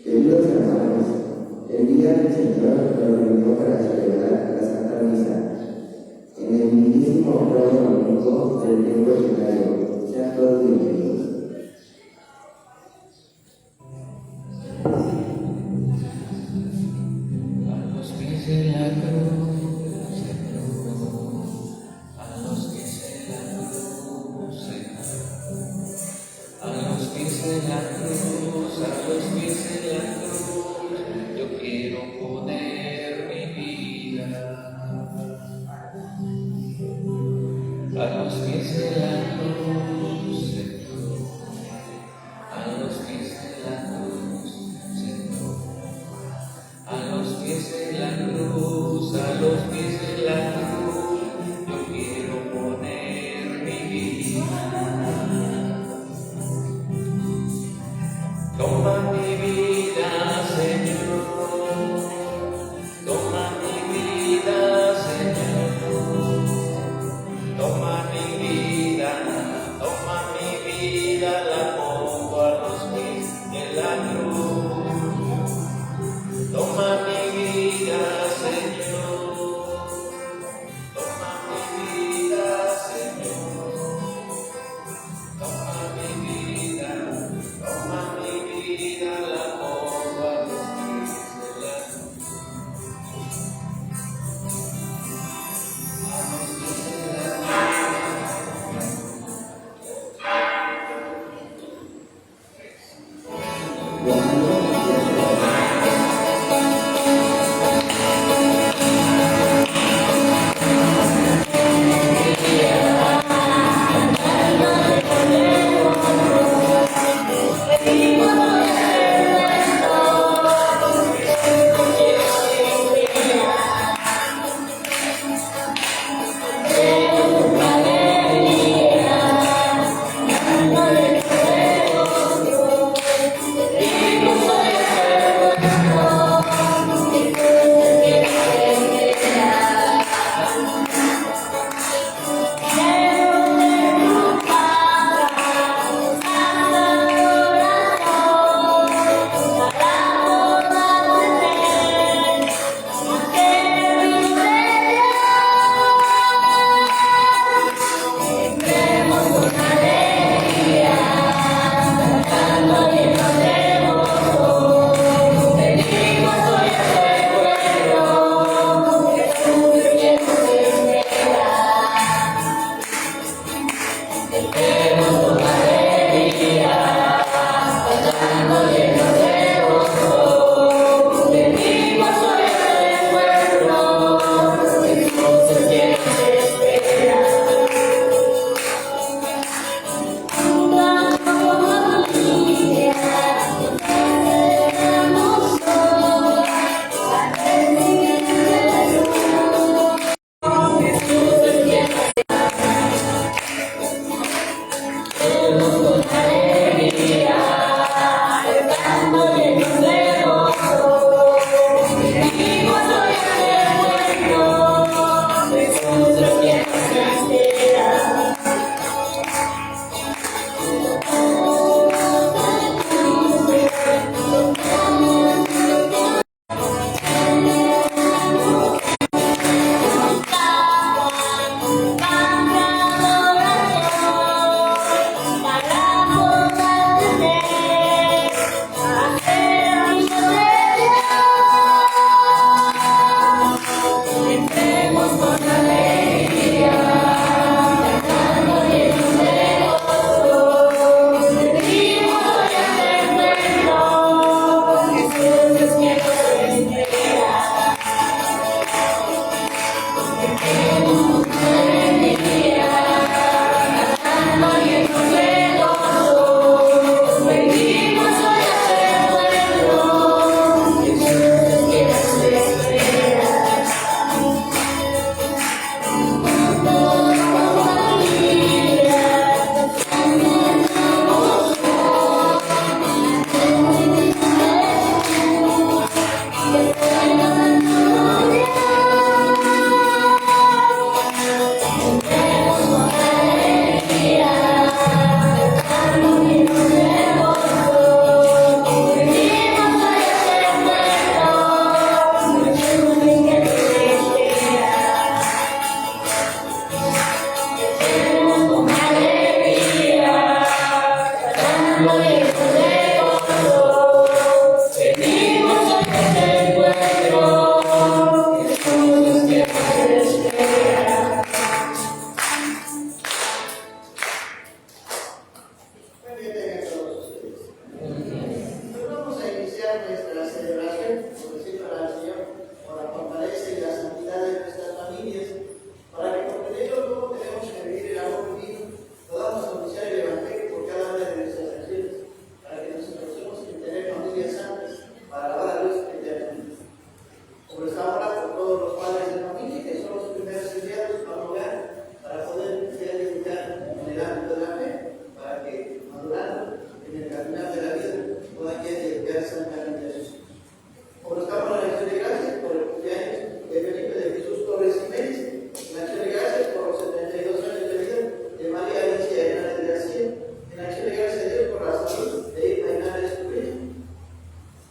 Queridos hermanos, el día del Señor nos reunió para celebrar la Santa Misa en el mismísimo prólogo domingo del tiempo ordinario. Sean todos bienvenidos. A los pies de la cruz, Señor, a los pies de la cruz, Señor, a los pies de la cruz, a los pies de la cruz, yo quiero poner mi vida. A los pies de la cruz, Señor, a los pies de la cruz, Señor, a los pies de la cruz, a los pies de la cruz, yo quiero poner mi vida. Toma mi vida, Señor, toma mi vida, Señor, toma mi vida, la pongo a los pies de la cruz. Toma mi vida, Señor, toma mi vida, Señor, toma mi vida, la lejos de todo, venimos a este encuentro, Jesús es quien nos espera. Muy bien, tengan todos ustedes. Pues vamos a iniciar nuestra celebración, por decirlo al Señor, por la fortaleza y la santidad de nuestras familias, para que comprendiendo cómo tenemos que vivir el amor divino, podamos anunciar el Evangelio por cada una de nuestras acciones, para que nos esforcemos en tener familias santas, para alabar a Dios eternamente. Como está ahora por todos los padres de familia, que son los primeros enviados al hogar, para poder ser educados en el ámbito de la fe, para que madurando en el caminar de la vida puedan llegar santamente a sus hijos. Como estamos en la acción de gracias por el cumpleaños de Felipe de Jesús Torres Jiménez, en acción de gracias por los 72 años de vida de María Alicia Hernández de García, en acción de gracias a Dios por la salud de Irma Hernández Cubrilla,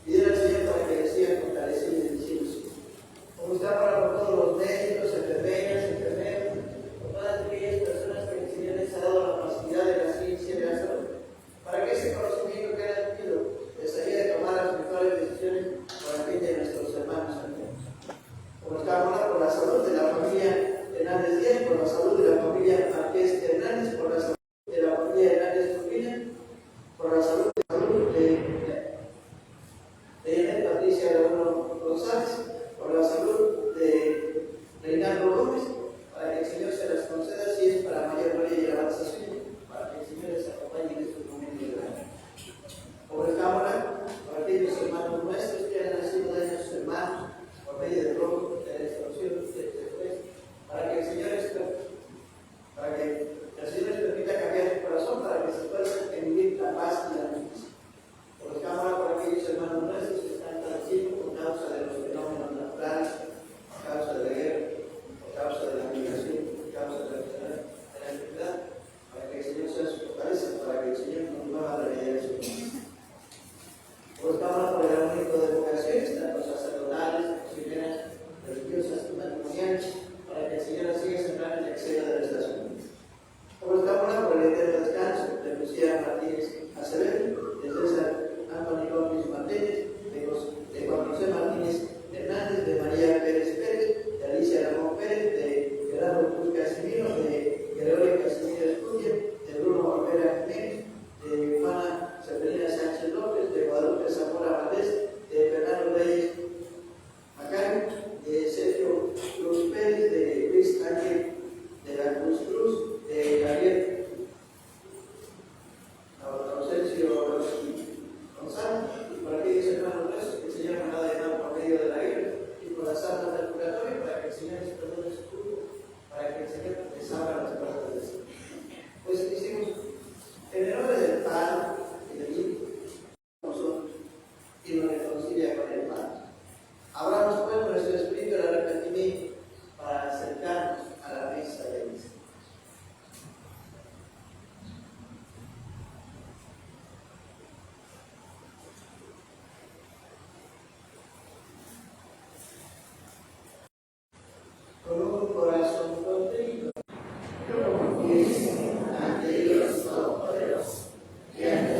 piden al Señor para que les sigan fortaleciendo y bendiciendo. Como está para por todos los médicos, enfermeras, enfermeros, por todas aquellas personas que el Señor les ha dado la facilidad de la ciencia y de la salud, para que ese conocimiento que han adquirido les ayude a tomar las mejores decisiones para el fin de nuestros hermanos enfermos. Como está ahora por la salud de la familia Hernández Díaz, por la salud de la familia Marqués Hernández, por la salud de la familia Hernández Turbina, por la salud de Janet Patricia León González, por la salud de Reinaldo Gómez, para que el Señor se las conceda si es para mayor gloria y alabanza suya, para que el Señor les acompañe en estos momentos de gracia. Por esta hora, para aquellos hermanos nuestros que han nacido de nuestros hermanos, por medio del robo, de la extorsión, del secuestro, para que el Señor les permita cambiar su corazón, para que se esfuercen en vivir la paz y la justicia. Por esta hora, por aquellos hermanos nuestros que están padeciendo por causa de los fenómenos naturales, por causa de la guerra, por causa de la migración, por causa de la enfermedad, para que el Señor sea su fortaleza, para que el Señor nos mueva a la realidad de su vida. Por esta hora, por el aumento de vocaciones, tanto sacerdotales, misioneras, religiosas y matrimoniales, para que el Señor siga sembrando en el seno de nuestras familias. Por esta hora, por el eterno descanso de Lucía Martínez Acevedo, de César Antonio López Martínez, de Juan José Martínez Hernández, de María Pérez Pérez, de Alicia Ramón Pérez, de Gerardo Cruz Casimiro, de Gregorio Casimiro Escutia, de Bruno Olvera Jiménez, de Juana Severina Sánchez López, de Guadalupe Zamora Valdés, de Fernando Reyes Macario, de Sergio Cruz Pérez, de Luis Ángel de la Cruz Cruz, de Javier Ausencio González, y por aquellos hermanos nuestros que el Señor nos ha dejado por medio de la guerra y por las almas del purgatorio, para que el Señor les perdone su culpa, para que el Señor les abra las puertas del cielo. Pues decimos, en el nombre del Padre y del Hijo, nosotros, y nos reconcilia con el Padre. Abramos pues nuestro espíritu del arrepentimiento para acercarnos a la mesa de Cristo. Con un corazón contrito, yo confieso ante Dios Todopoderoso y ante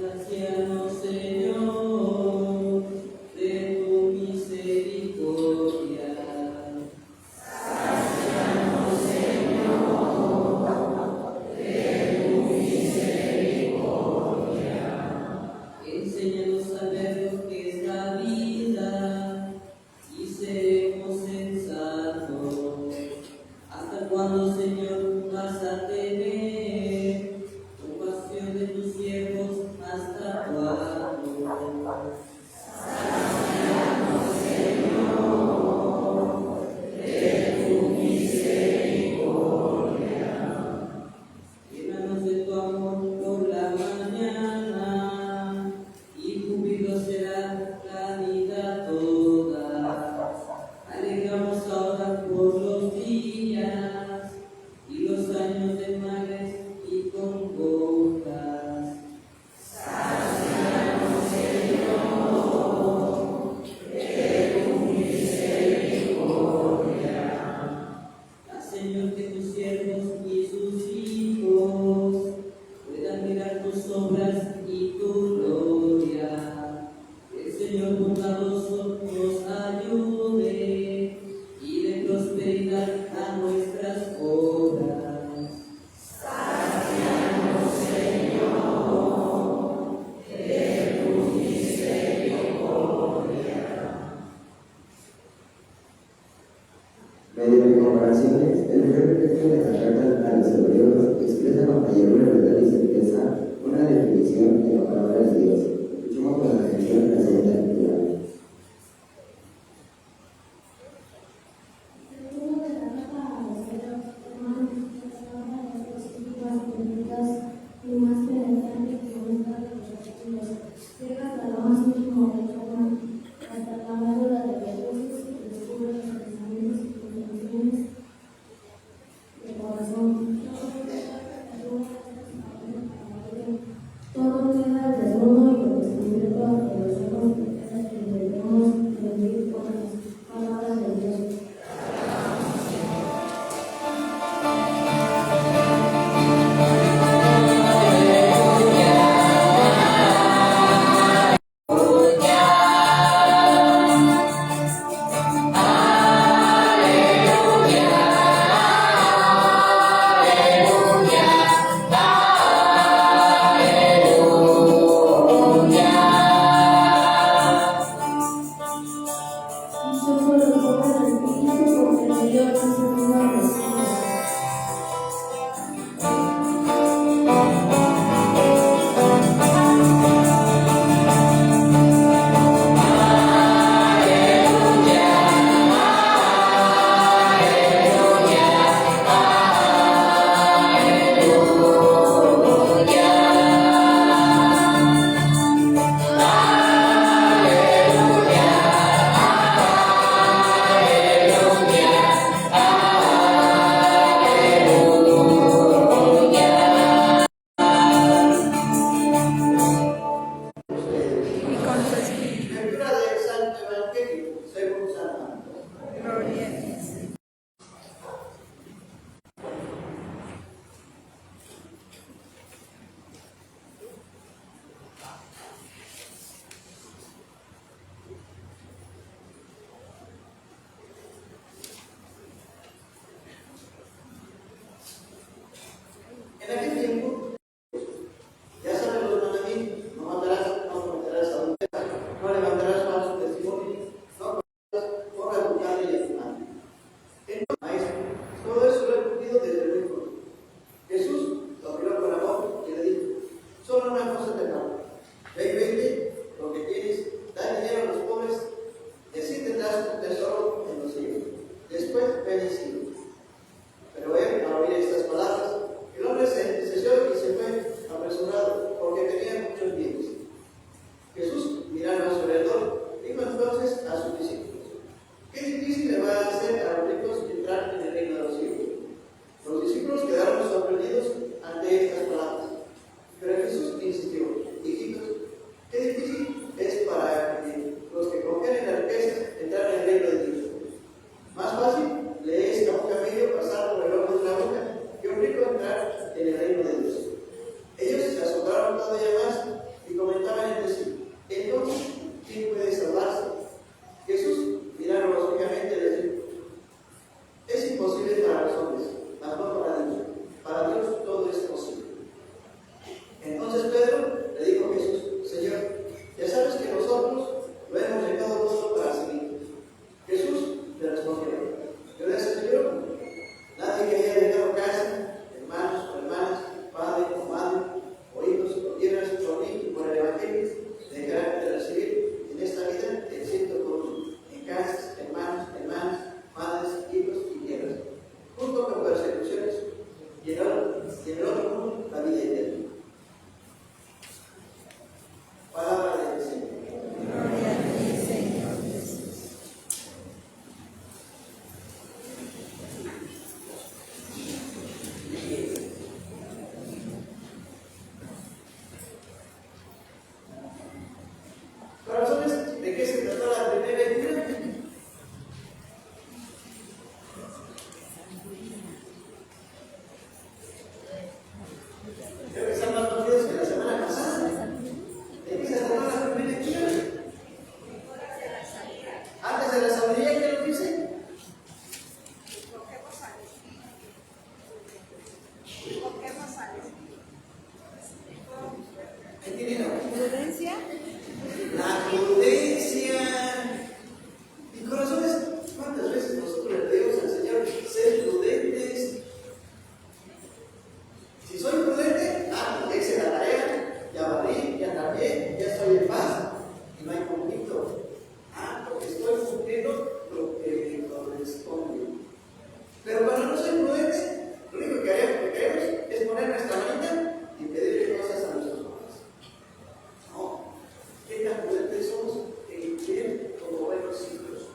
Sácianos, Señor, de tu misericordia. Sácianos, Señor, de tu misericordia. Enséñanos a ver lo que es la vida y seremos sensatos. ¿Hasta cuándo, Señor, vas a tener compasión de tus siervos? ¿Hasta cuándo? Sácianos, Señor, de tu misericordia. Llénanos de tu amor por la mañana y júbilo será la vida toda. Alegramos ahora por los días y los años de males y congojas. Sácianos, Señor, de tu misericordia. Haz, Señor, que tus siervos y sus hijos puedan mirar tus obras y tu gloria. El Señor bondadoso nos ayude y dé prosperidad a nuestras obras. Sácianos, Señor, de tu misericordia. Mediante comparaciones, el primer texto de la carta a los hebreos expresa con mayor brevedad y certeza una definición de la palabra de Dios. Escuchemos con atención la segunda lectura. Todo queda desnudo y por descubierto ante los ojos que debemos vivir con las palabras de Dios. En aquel tiempo, ya saben los mandamientos: no matarás, no cometerás adulterio, no levantarás falso testimonio, no corras tu padre y a tu madre. Entonces, maestro, todo eso lo he cumplido desde muy pronto. Jesús lo miró con amor y le dijo: solo una cosa te mando. Ve y vende lo que tienes, da dinero a los pobres, y así tendrás un tesoro en los cielos. Después ven y sígueme. Pero él, al oír estas palabras, el hombre se entristeció y se fue apresurado, porque tenía muchos bienes. Jesús, mirando a su alrededor, dijo entonces a sus discípulos: qué difícil le va a hacer a los ricos entrar en el reino de los cielos. Los discípulos quedaron sorprendidos ante estas palabras. Pero Jesús insistió: hijitos, qué difícil tienen aquí? ¿Prudencia? La prudencia. Y corazones, ¿cuántas veces nosotros le pedimos al Señor ser prudentes? Si soy prudente, ya hice la tarea, ya barrí, ya cambié, ya estoy en paz y no hay conflicto. Porque estoy cumpliendo lo que me corresponde. Pero cuando no soy prudente, lo único que queremos es poner nuestra manita y pedirle cosas a nuestros padres. No, qué tan prudentes somos en vivir como buenos hijos.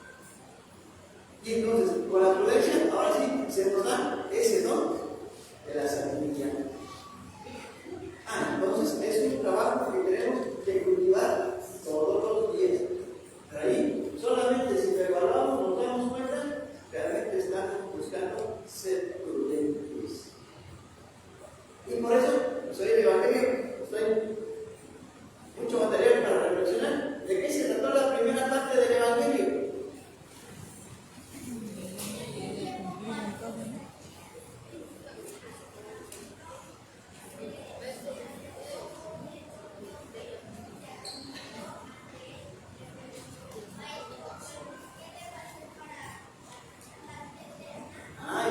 Y entonces, con la prudencia, ahora sí, se nos da ese don de la sabiduría. Entonces es un trabajo que tenemos que cultivar todos los días. Pero ahí, solamente si lo evaluamos, nos damos cuenta, realmente estamos buscando ser prudentes. Y por eso, soy el Evangelio, estoy mucho material para reflexionar. ¿De qué se trató la primera parte del Evangelio?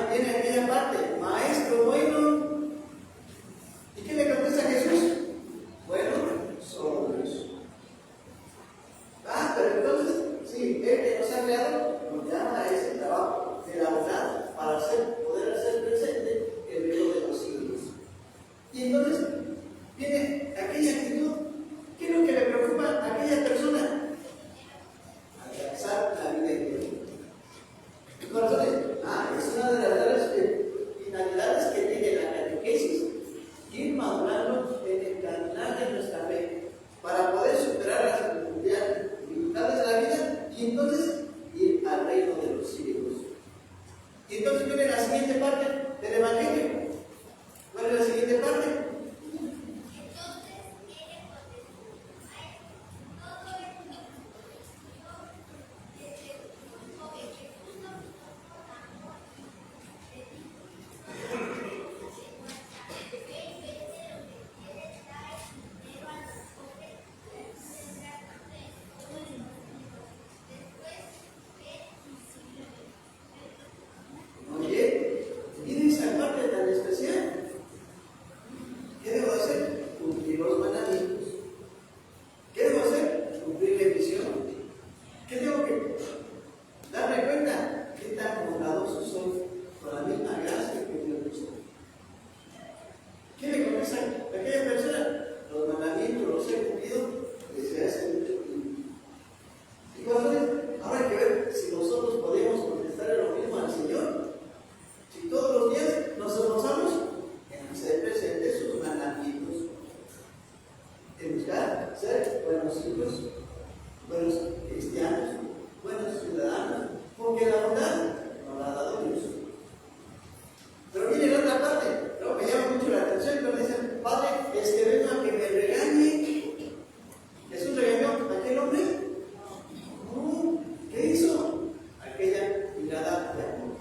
Viene aquella parte, maestro bueno. ¿Y qué le contesta Jesús? Bueno, solo eso. Pero entonces, sí, Él que nos ha creado, nos llama a ese trabajo de elaborar para poder hacer presente el reino de los siglos. Y entonces, viene aquella actitud. ¿Qué es lo que le preocupa a aquella persona? Alcanzar la vida eterna. Y corazones, es una de las finalidades que tiene la catequesis, ir madurando en el caminar de nuestra fe para poder superar las dificultades de la vida y entonces ir al reino de los cielos. Y entonces viene la siguiente parte del Evangelio. ¿Cuál es la siguiente parte? Miren esa parte tan especial. ¿Qué debo hacer? Cumplir los mandamientos. ¿Qué debo hacer? Cumplir la misión. ¿Qué tengo que darme cuenta? ¿Qué tan bondadoso soy con la misma gracia que Dios me da? ¿Qué le contesta a aquella persona? Los mandamientos los he cumplido desde hace mucho tiempo. Y ahora hay que ver si nosotros podemos contestar lo mismo al Señor. Si todos los días nos esforzamos en hacer presentes sus mandamientos, en buscar ser buenos hijos, buenos cristianos, buenos ciudadanos, porque la bondad nos la ha dado Dios. Pero viene la otra parte, ¿no? Me llama mucho la atención cuando dicen, Padre, vengo a que me regañe. ¿Jesús regañó a aquel hombre? No. ¿Qué hizo? Aquella mirada de amor.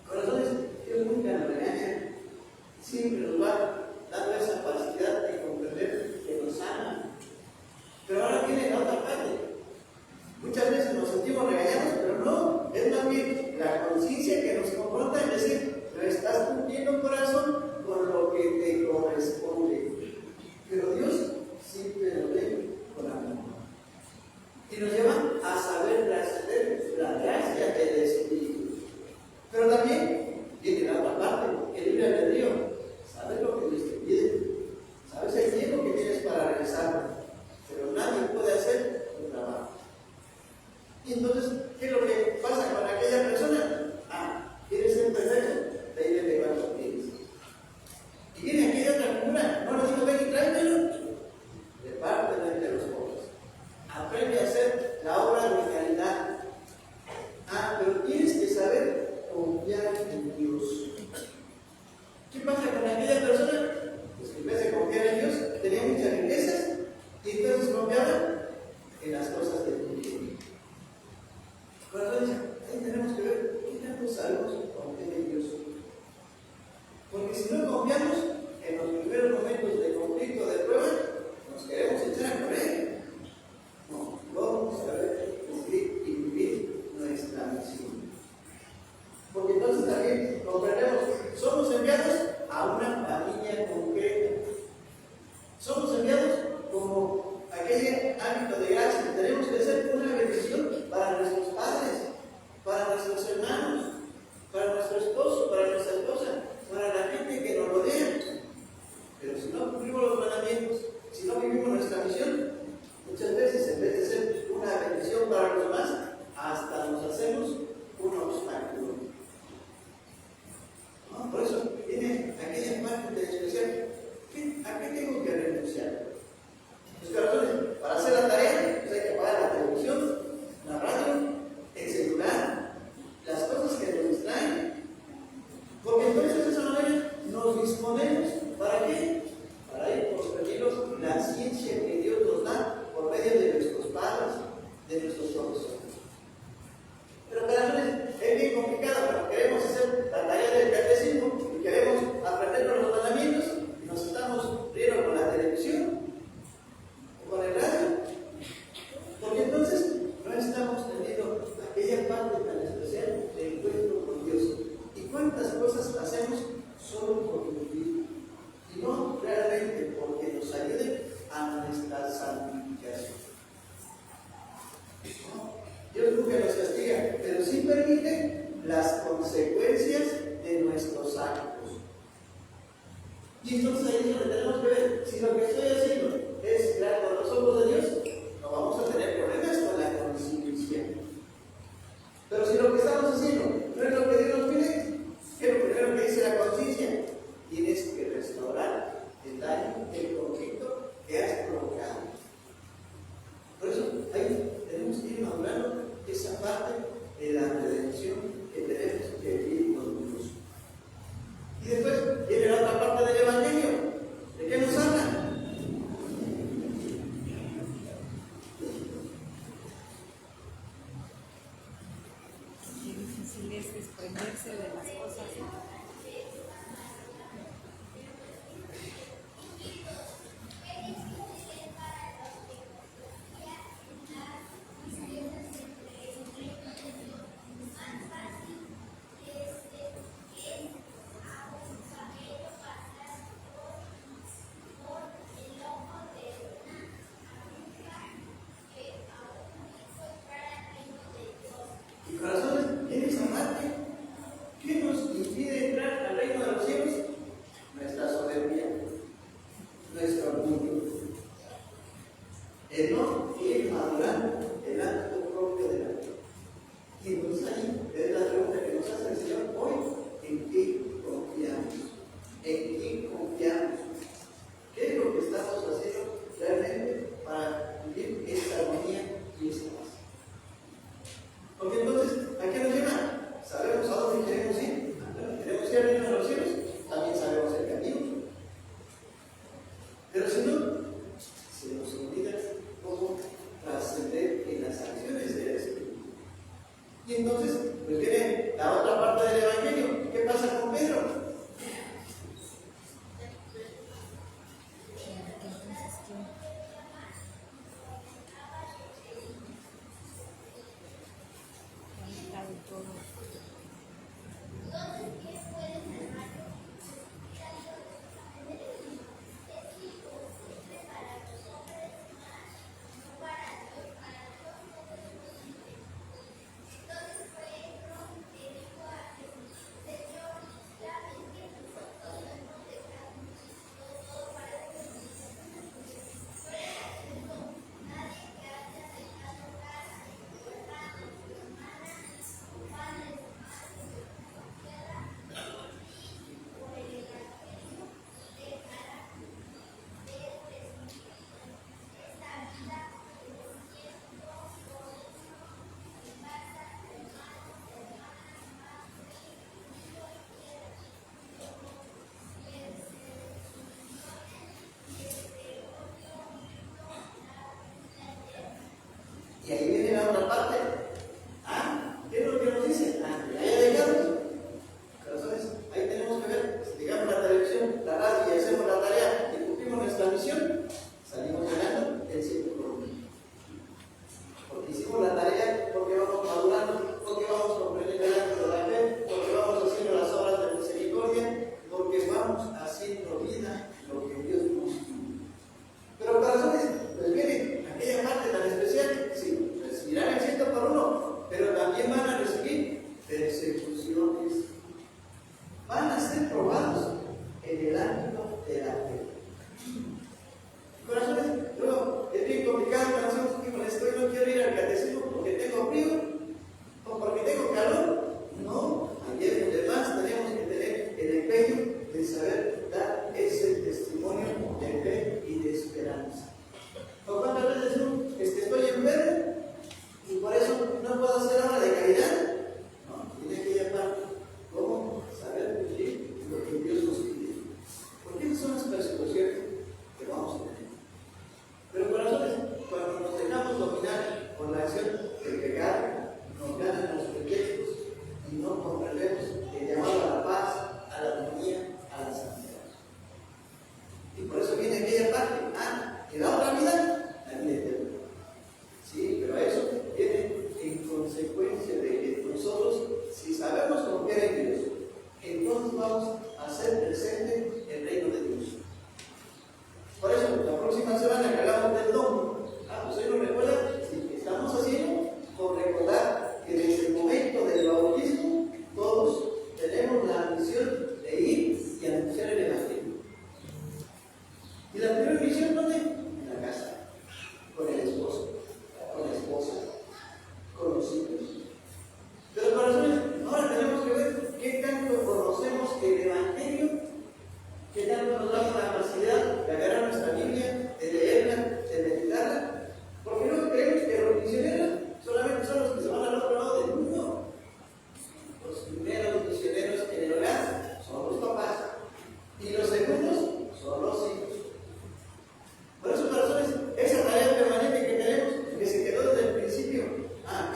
Corazones, Dios nunca nos regaña, siempre nos va dando esa capacidad de comprender que nos ama. Pero ahora viene la otra parte. Muchas veces nos sentimos regañados, pero no acto de gracia. Tenemos que ser una bendición para nuestros padres, para nuestros hermanos, para nuestro esposo, para nuestra esposa, para la gente que nos rodea. Pero si no cumplimos los mandamientos, si no vivimos nuestra misión, muchas veces en vez de ser una bendición para los demás, hasta nos hacemos un obstáculo. ¿No? Por eso viene aquella parte de especial. ¿A qué tengo que renunciar? Los corazones, para hacer la tarea, pues hay que apagar la televisión, la radio, el celular, las cosas que nos distraen. Porque entonces de esa manera nos disponemos, ¿para qué? Para ir por peligros la ciencia que Dios nos da por medio de nuestros padres, de nuestros profesores. Pero para nosotros es bien complicado, pero queremos hacer la tarea del catecismo y queremos aprendernos los mandamientos y nos estamos riendo con la televisión o con el radio. Porque entonces no estamos teniendo aquella parte tan especial de encuentro con Dios. ¿Y cuántas cosas hacemos solo por cumplir? Y no realmente porque nos ayude a nuestra santificación. Dios nunca nos castiga, pero sí permite las consecuencias de nuestros actos. Y entonces ahí es donde tenemos que ver si lo que estoy haciendo es claro con los ojos de Dios, no vamos a tener problemas con la conciencia. Pero si lo que estamos haciendo no es lo que Dios nos pide, ¿qué es lo primero que dice la conciencia? Tienes que restaurar el daño, el conflicto que has provocado. Por eso ahí tenemos que ir madurando esa parte de la redención que tenemos que vivir con Dios. Y después viene la otra parte del Evangelio. ¿De qué nos habla? Qué difícil es desprenderse de las cosas. Y corazones, viene esa parte. ¿Qué nos impide entrar al reino de los cielos? Nuestra soberbia, nuestro orgullo. El no ir madurando el acto propio de la fe. Y entonces ahí es la pregunta que nos hace el Señor hoy: ¿en qué confiamos? ¿En quién confiamos? ¿Qué es lo que estamos haciendo realmente para vivir esta armonía y esta paz? Porque entonces, ¿a qué nos lleva? ¿Sabemos a dónde queremos ir? ¿Queremos ir al reino de los cielos? También sabemos el camino. Pero si no, se nos olvida cómo trascender en las acciones del Espíritu. Y entonces, pues viene la otra parte del Evangelio. ¿Qué pasa con Pedro? Y ahí viene la otra parte. ¿Qué es lo que nos dice? Que haya dejados. Entonces, ahí tenemos que ver, si digamos la televisión, la radio y hacemos la tarea y cumplimos nuestra misión, salimos ganando el círculo. Porque hicimos la tarea, porque vamos madurando, porque vamos comprendiendo el acto de la fe, porque vamos haciendo las obras de misericordia, porque vamos haciendo vida lo que Dios nos pide. Pero corazones, pues viene aquella parte tan bendición, ¿dónde? En la casa, con el esposo, con la esposa, con los hijos. Pero corazones, ahora tenemos que ver qué tanto conocemos el Evangelio, qué tanto nos damos la capacidad de agarrar nuestra Biblia, de leerla, de meditarla, porque no creemos que los misioneros solamente son los que se van al otro lado del mundo. Los primeros misioneros en el hogar son los papás y los segundos son los hijos. Por eso, corazones, esa tarea permanente que tenemos, que se quedó desde el principio,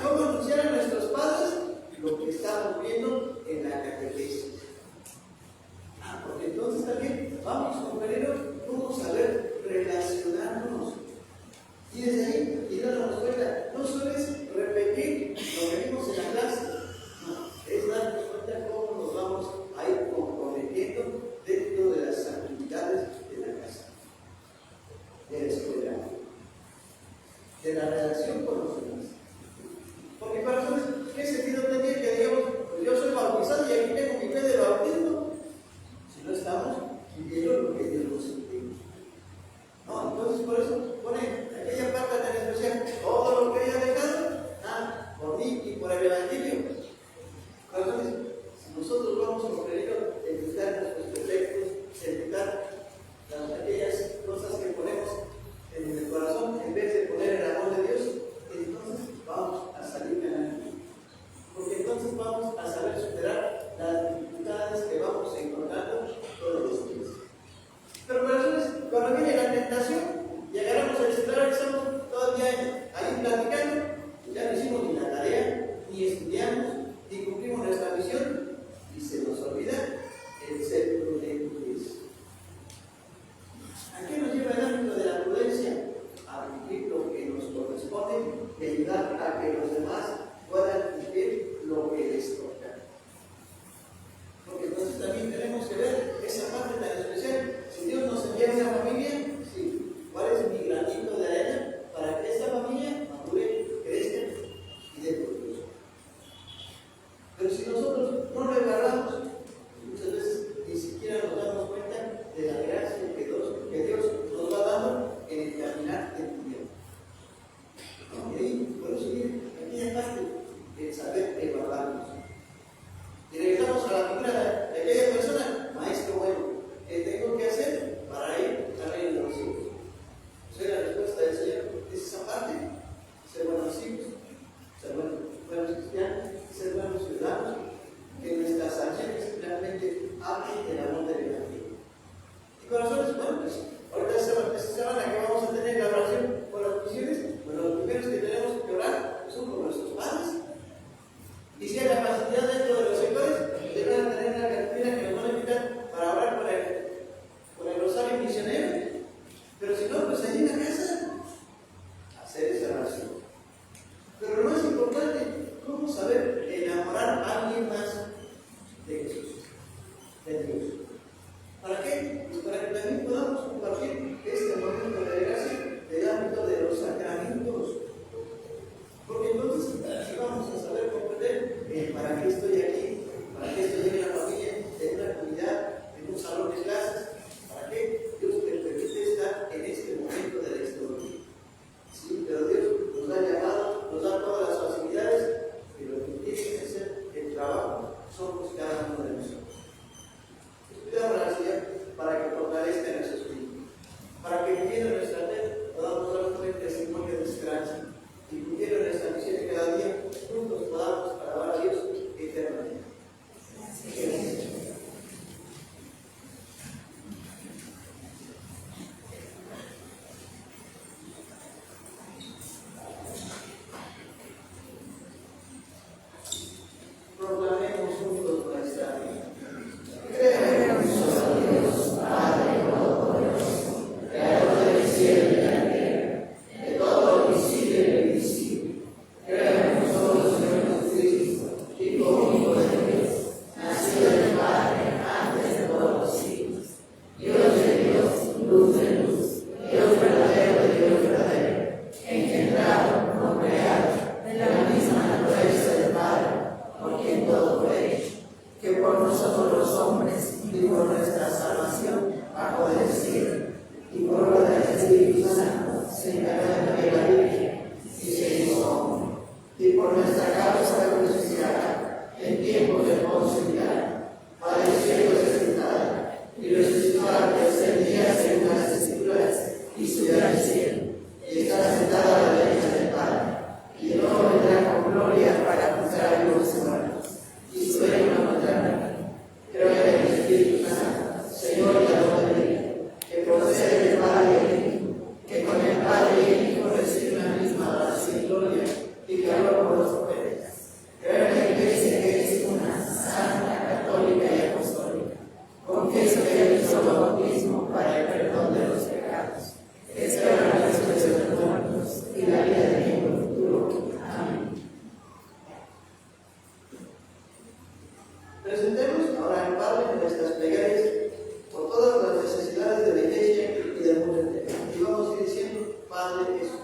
¿cómo anunciar a nuestros padres lo que estamos viendo en la catequesis? Porque entonces también vamos, compañeros, cómo saber relacionarnos. Y desde ahí, y darnos cuenta, no solo es repetir lo que vimos en la clase, no, es darnos cuenta cómo nos vamos a ir comprometiendo dentro de las actividades de la casa, de la escuela, de la relación con los demás. Porque para nosotros, ¿qué sentido tendría que digamos, pues yo soy bautizado y aquí tengo mi fe de bautismo? Si no estamos viviendo lo que Dios nos pide. No, entonces por eso pone aquella parte tan especial, todo lo que haya dejado, por mí y por el Evangelio. Entonces, si nosotros vamos a querer evitar nuestros defectos, evitar aquellas cosas que ponemos en el corazón, en vez de poner el amor de Dios, entonces vamos a salir ganando. Porque entonces vamos a saber superar las dificultades que vamos encontrando todos los días. Pero corazones, cuando viene la tentación y agarramos el celular y estamos todo el día ahí platicando, ya no hicimos ni la tarea, ni estudiamos, ni cumplimos nuestra misión, y se nos olvida el ser prudentes. ¿A qué nos lleva el ámbito de la prudencia? A cumplir lo que nos corresponde y ayudar a que los demás puedan cumplir lo que les toca. Porque entonces también tenemos que ver esa parte tan especial. Si Dios nos envía una familia, sí, ¿cuál es mi granito de arena para que esta familia madure, crezca y dé frutos? Pero si nosotros no lo agarramos, muchas veces ni siquiera nos damos cuenta de la gracia que Dios nos va dando en el caminar del día. Y ahí, por eso viene aquella parte de saber evaluarnos. Y regresamos a la figura de aquella persona, maestro bueno, ¿qué tengo que hacer para ir al reino de los cielos? O sea, la respuesta del Señor es esa parte: ser buenos hijos, ser buenos cristianos, ser buenos ciudadanos, que nuestras acciones realmente hablen del amor del Evangelio. Y corazones, bueno, pues ahorita esta semana que vamos a tener la oración por las misiones, bueno, los primeros que tenemos que orar son por nuestros padres. Y si hay la facilidad dentro de los sectores, deben tener una cartera que nos van a invitar para orar por el rosario misionero. Pero si no, pues ahí en la casa, hacer esa oración. Pero lo más importante, ¿cómo saber enamorar a alguien más de Jesús, de Dios? ¿Para qué? Pues para que también podamos compartir este momento de gracia del ámbito de los sacramentos. Porque entonces, si vamos a saber comprender para qué estoy aquí, para qué estoy en la familia, en una comunidad, en un salón de clases, para qué Dios te permite estar en este momento de la historia. Sí, pero Dios nos ha llamado, nos da todas las facilidades, pero lo que tiene que hacer el trabajo somos cada uno de nosotros. Pidamos al Señor para que fortalezca nuestro espíritu, para que viviendo nuestra fe podamos dar un buen testimonio de esperanza y cumpliendo nuestra misión de cada día, juntos podamos alabar a Dios eternamente. Gracias. Proclamemos juntos nuestra vida. Creemos en Dios, Padre Todopoderoso, Creador del cielo se encarnó de la Virgen y se hizo hombre. Y por nuestra causa crucificada, en tiempo de Poncio Pilato, padeció y fue sepultada, y resucitó al tercer día según las Escrituras, y subió al cielo, y está sentada a la derecha del Padre, y luego vendrá con gloria para juzgar a vivos y muertos, y su reino no tendrá. Creo en el Espíritu Santo, Señor y Salvador de vida, que procede del Padre y del Hijo, que con el Padre y el Hijo recibe una misma adoración y gloria, y que habló por los profetas. Creo en la Iglesia que es una, santa, católica y apostólica. Confieso que hay un solo bautismo para el perdón de los pecados. Espero la resurrección de los muertos y la vida del tiempo futuro. Amén. Presentemos ahora al Padre nuestras plegarias por todas las necesidades de la Iglesia y del mundo entero. Y vamos a ir diciendo, Padre Jesús.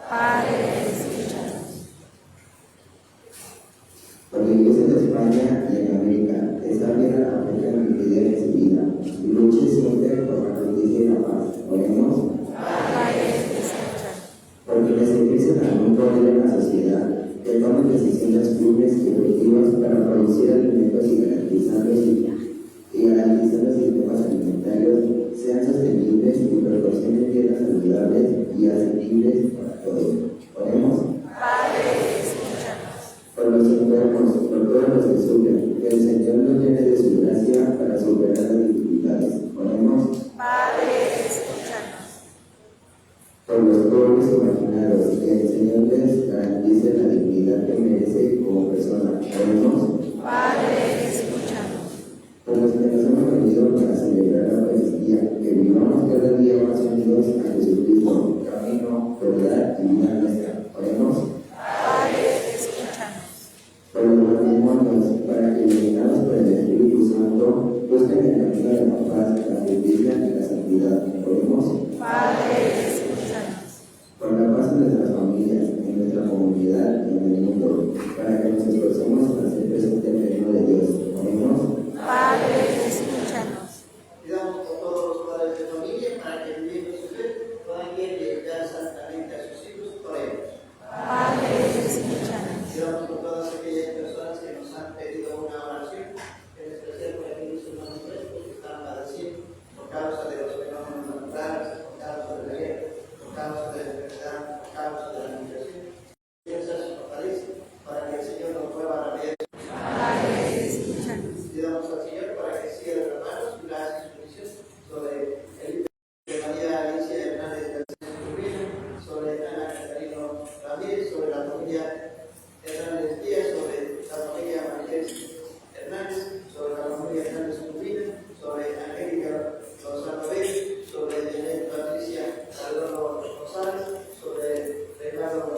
Padre, escúchanos. Por la Iglesia de España y en América, esta tierra África en mi vida recibida, y luche siempre por la justicia y la paz. Oremos. Padre, escúchanos. Porque las iglesias también poder la sociedad, que tomen decisiones firmes y efectivas para producir alimentos y garantizar los sistemas alimentarios sean sostenibles y proporcionen tierras saludables y asequibles para todos. Oremos. Padre, escúchanos. Por los enfermos, por todos los que sufren, que el Señor nos llene de su gracia para superar las dificultades. Oremos. Padre, escúchanos. Por los pobres y marginados, que el Señor les garantice la dignidad que merece como persona. Oremos. Padre, escúchanos. Por los que nos hemos reunido para celebrar la Eucaristía, que vivamos cada día más unidos a Jesucristo, camino, verdad y vida nuestra. Oremos. Padre, escúchanos. Por los matrimonios, para que, iluminados por el Espíritu Santo, busquen el camino de la paz, la justicia y la santidad. Oremos. Padre, escúchanos. Por la paz en nuestras familias, en nuestra comunidad y en el mundo, para que nos esforcemos para ser presente en el reino de Dios. Oremos. Padre, escúchanos. Pidamos por todos los padres de familia para que viviendo su fe puedan llegar santamente a sus hijos. Oremos. Padre, escúchanos. Pidamos por todas aquellas personas que nos han pedido una oración, en especial por aquellos hermanos nuestros que están padeciendo por causa de los fenómenos naturales, por causa de la guerra, por causa de la enfermedad, por causa de la migración. Piensa su fortaleza para que el Señor nos mueva a la vida. Padre, escúchanos. Pidamos al Señor para que siga derramando su gracia y su bendición sobre el de María Alicia Hernández del Centro, sobre Ana Catarino Ramírez, sobre la familia Hernández Díaz, sobre la familia Martínez Hernández, sobre la familia Hernández Urbina, sobre Angélica Lozano Bell, sobre Janet Patricia Calderón González, sobre Ricardo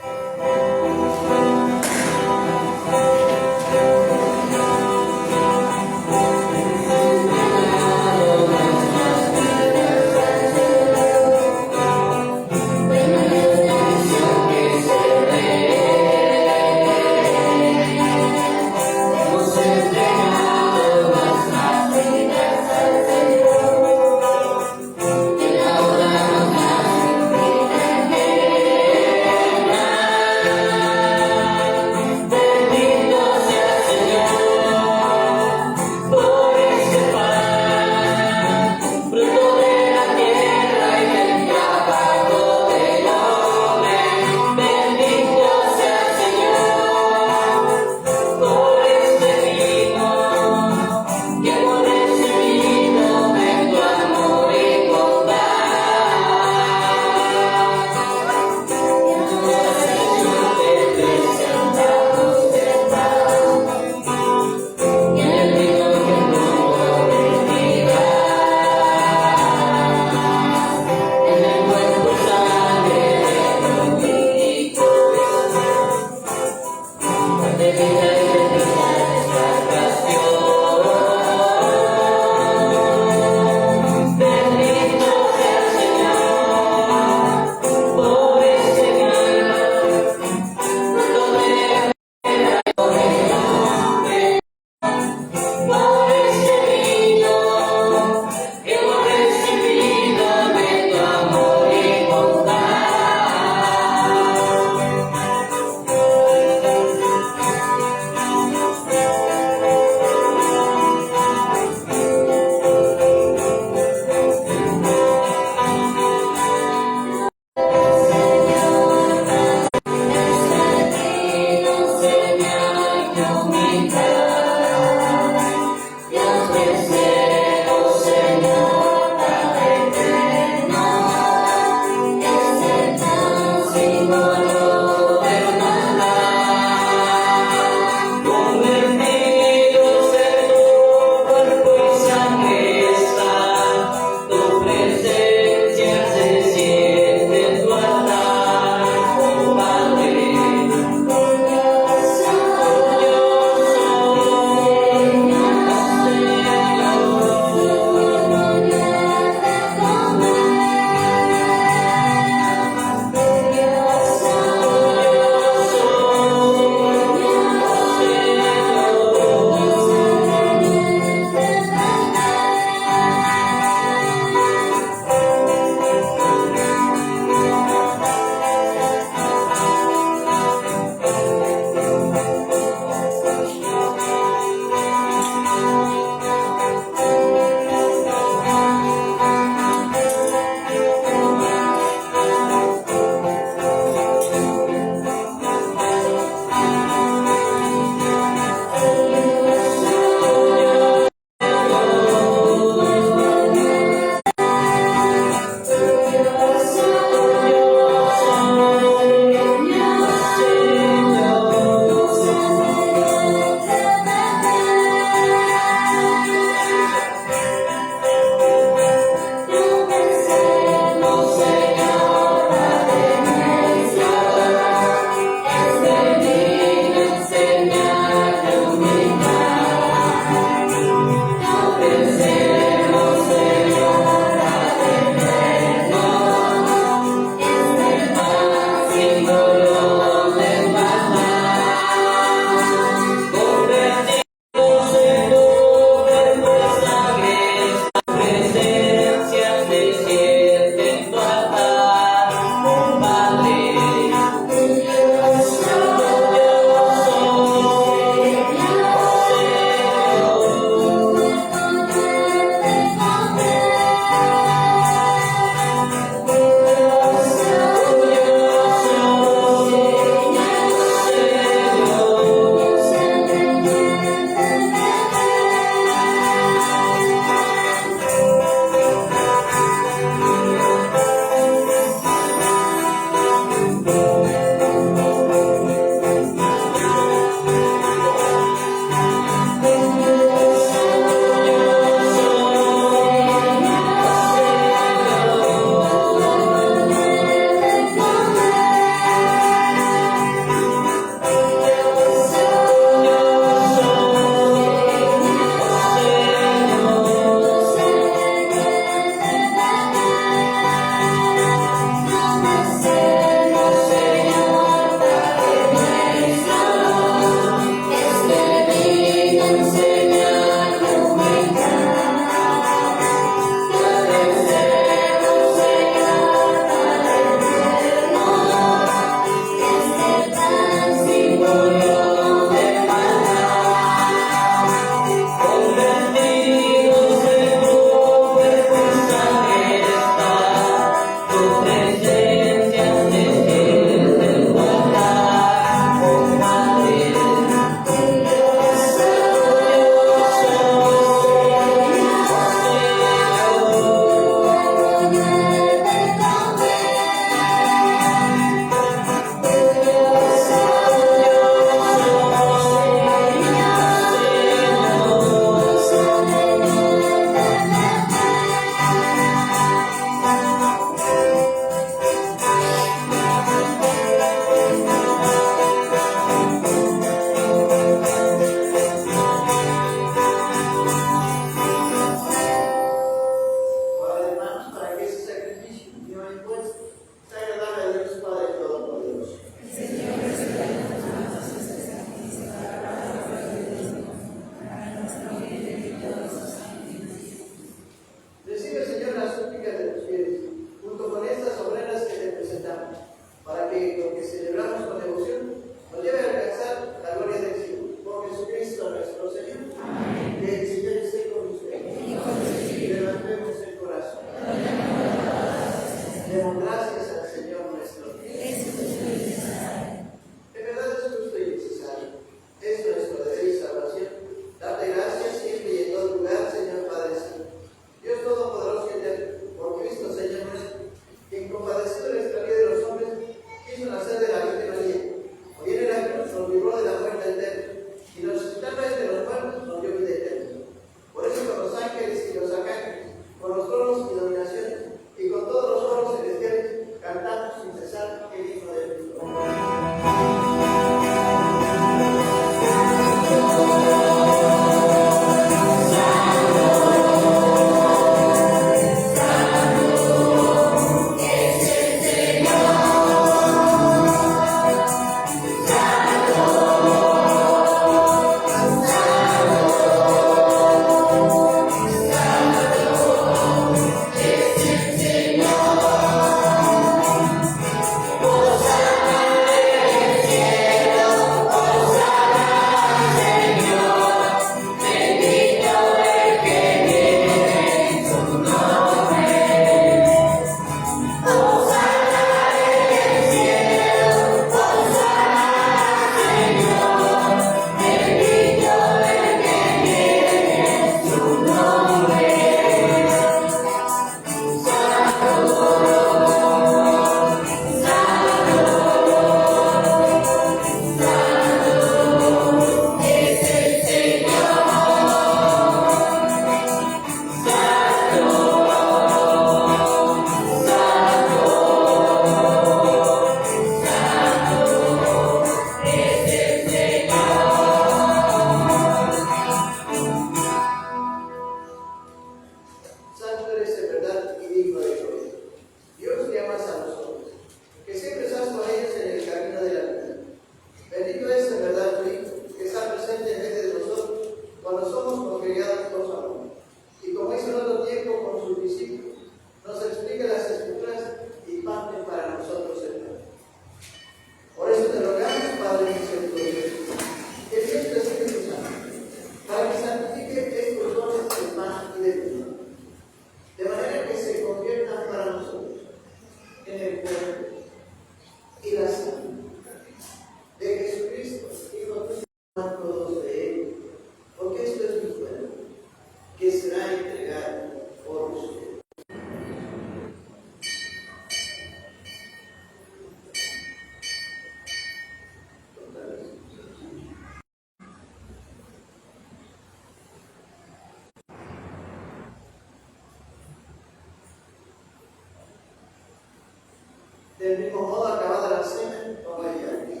Del mismo modo, acabada la cena, toma y aquí.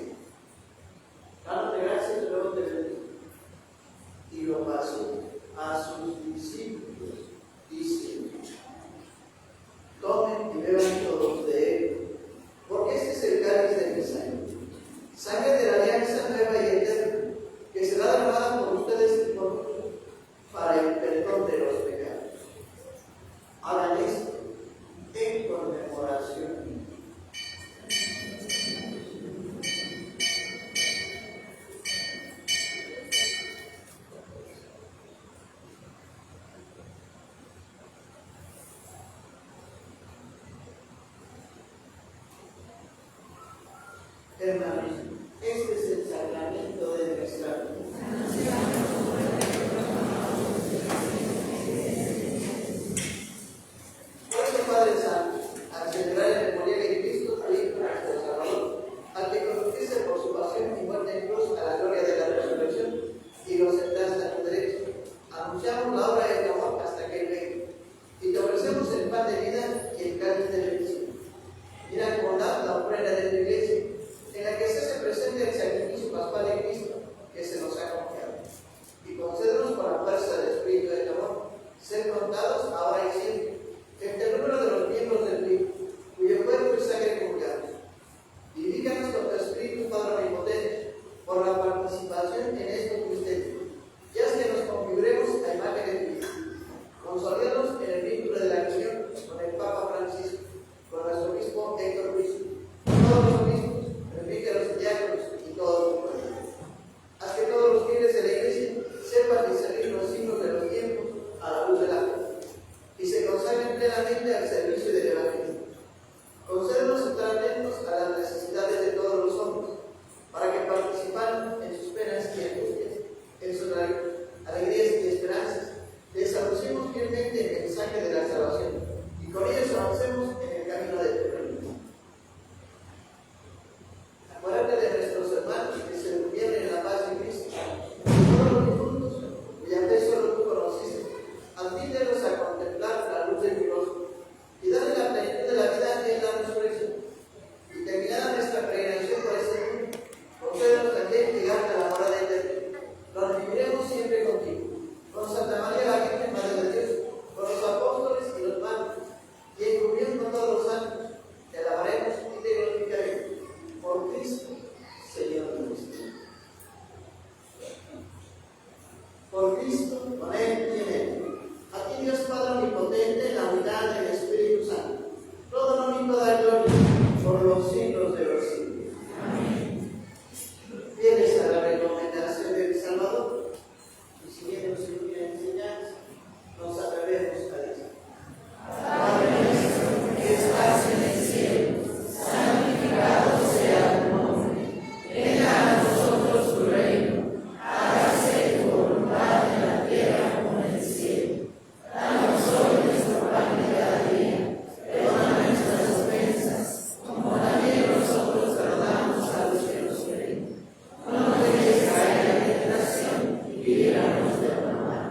Dándote gracias, luego te bendijo. Y lo pasó a sus discípulos, diciendo: tomen y beban todos de él, porque este es el cáliz de mi sangre, sangre de la alianza nueva y eterna, que será derramada por ustedes y por muchos para el perdón de los pecados. Hagan esto en conmemoración mía. Hermanos, este es el sacramento de nuestra vida. Por eso, Padre Santo, al celebrar el memorial de Cristo, al Hijo nuestro Salvador, al que conduciste por su pasión y muerte en cruz a la gloria de la resurrección y lo sentaste a tu derecha, anunciamos la obra de tu amor hasta que Él venga, y te ofrecemos el pan de vida y el cáliz de bendición. Mira con bondad la ofrenda de tu iglesia, en la que se hace presente el sacrificio pascual de Cristo que se nos ha confiado. Y concédenos por la fuerza del Espíritu del amor, ser contados ahora y siempre, entre el número de los miembros del cuerpo, cuyo cuerpo y sangre confiamos. Vivifícanos con tu Espíritu, Padre Omnipotente, por la participación en estos misterios, y haz que nos configuremos a imagen de Cristo. Consolidarnos en el vínculo de la comunión con el Papa Francisco, con nuestro obispo Héctor Ruiz, todos los obispos, Enrique los diáconos y todos los pueblos. Haz que todos los fieles de la Iglesia sepan discernir los signos de los tiempos a la luz de la fe y se consagren plenamente al servicio del Evangelio. Concédenos estar atentos a las necesidades de todos los hombres, para que participando en sus penas y angustias, en sus alegrías y esperanzas, les anunciemos fielmente el mensaje de la salvación y con ellos avancemos en el camino de tu reino. Acuérdate de nuestros hermanos que se durmieron en la paz de Cristo, y todos los difuntos cuya fe solo tú conociste, admítelos a contemplar la luz de tu rostro y dale la plenitud de la vida en la resurrección. Y terminada nuestra peregrinación por este mundo, concédenos también llegar a la morada eterna, donde viviremos siempre contigo, con Santa María la Virgen, Madre de Dios, con los apóstoles y los mártires, y en comunión con todos los santos, te alabaremos y te glorificaremos. Por Cristo, Señor nuestro. Por Cristo, con Él y en Él. A ti, Dios Padre Omnipotente, en la unidad del Espíritu Santo, todo honor y toda gloria por los siglos de los siglos. Amén. Vienes a la recomendación del Salvador, y siguiendo su divina enseñanza, nos atrevemos a decir: Padre nuestro que estás en el cielo, santificado sea tu nombre. Venga a nosotros tu reino. Hágase tu voluntad en la tierra como en el cielo. Danos hoy nuestro pan de cada día. Perdona nuestras ofensas, como también nosotros perdonamos a los que nos ofenden. No nos dejes caer en la tentación y líbranos del mal.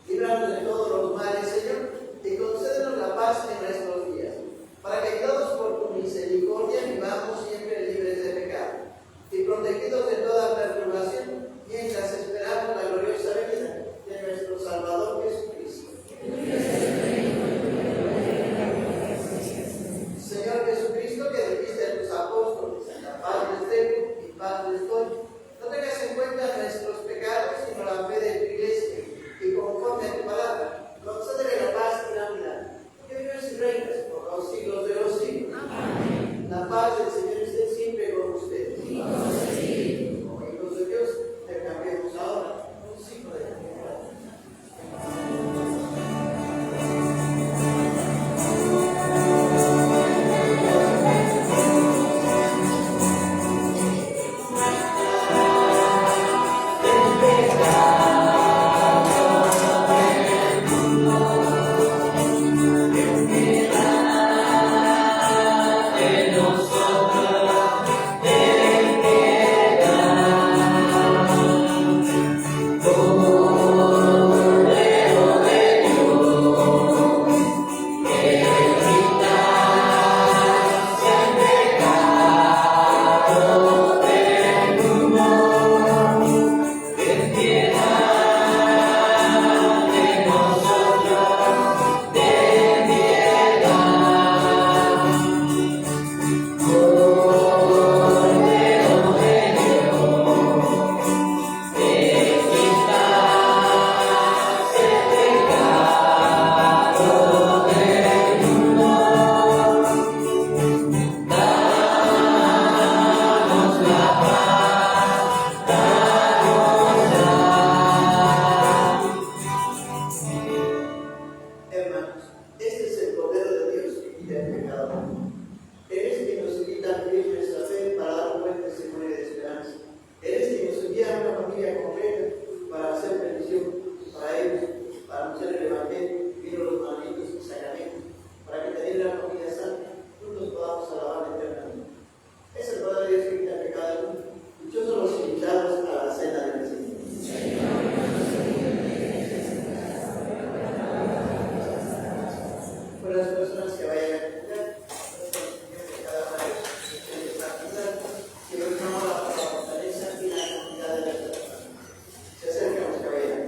Líbranos de todos los males, Señor, y concédenos la paz en nuestros días, para que guiados por tu misericordia vivamos siempre libres de pecado y protegidos de toda perturbación, mientras esperamos la gloriosa venida de nuestro Salvador Jesucristo. Señor Jesucristo, que dijiste a tus apóstoles: la paz les dejo y paz les doy, no tengas en cuenta nuestros pecados, sino la fe de tu Iglesia, y conforme a tu palabra, concédele la paz y la unidad, que vives y reinas por los siglos de los siglos. Amén. La paz del Señor esté siempre con ustedes. Y con su espíritu. Como hijos de Dios, intercambiemos ahora un signo de confianza. El pecado también vino los mandamientos y sacramentos, para que teniendo la comida santa, juntos podamos alabar eternamente. Es el poder de Dios que quita el pecado del mundo. Dichosos los invitados a la cena del Señor. Por las personas que vayan a cuidar, cada uno de ellos que buscamos la fortaleza y la santidad de nuestra alma. Se acercan los caballeros.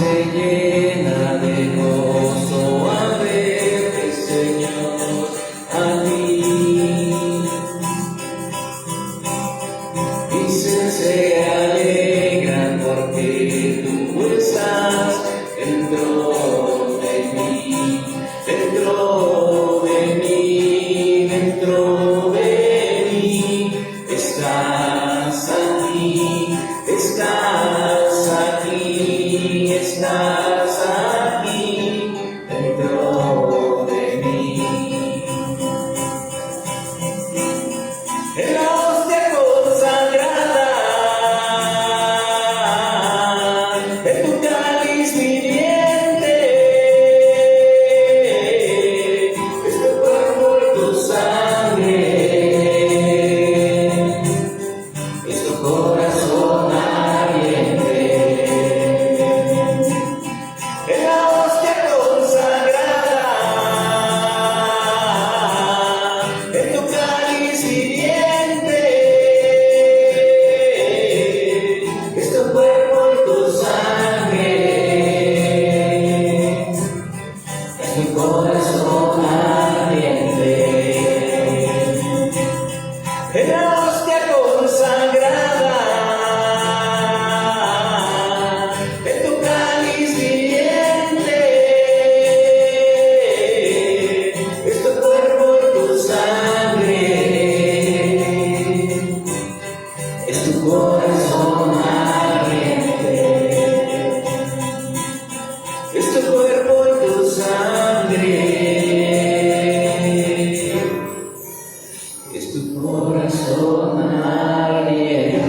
se llena de gozo al verte, Señor, a ti. Dicen se alegran porque tú estás dentro de mí, dentro de mí, dentro de mí. Estás aquí, estás aquí, estás aquí, dentro de mí. En la hostia consagrada, en tu cáliz viviente, es tu cuerpo y tu sangre, es tu corazón ardiente. En la hostia consagrada, en tu cáliz viviente, es tu cuerpo y tu sangre, es tu corazón ardiente. En la hostia consagrada, en tu cáliz viviente, es tu cuerpo y tu sangre, es tu corazón ardiente, es tu cuerpo y tu sangre, es tu corazón ardiente.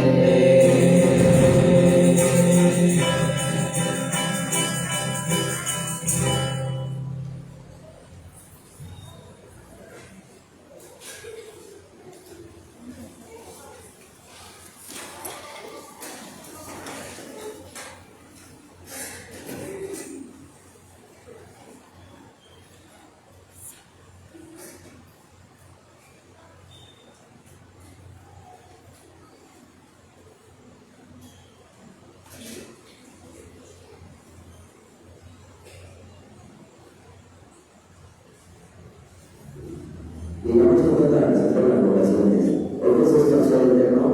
Digamos todas las nuestras oraciones. Oh Jesús, consuelo eterno.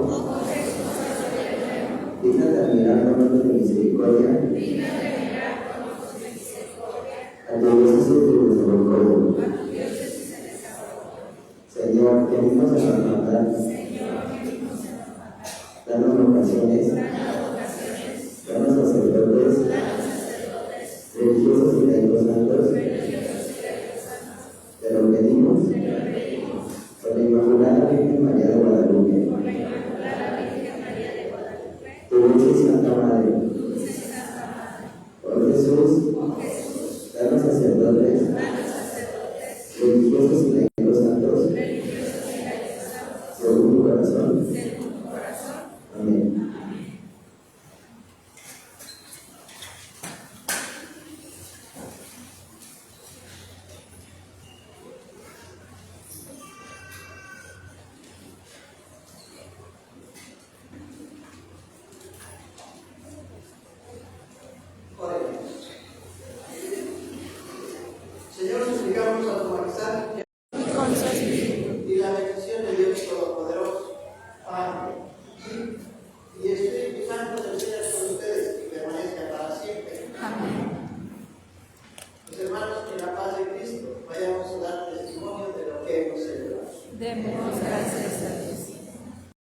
Dígnate admirar con ojos de misericordia. A tu Dios Jesús de misericordia. Señor, que venimos a la hermandad. Danos vocaciones.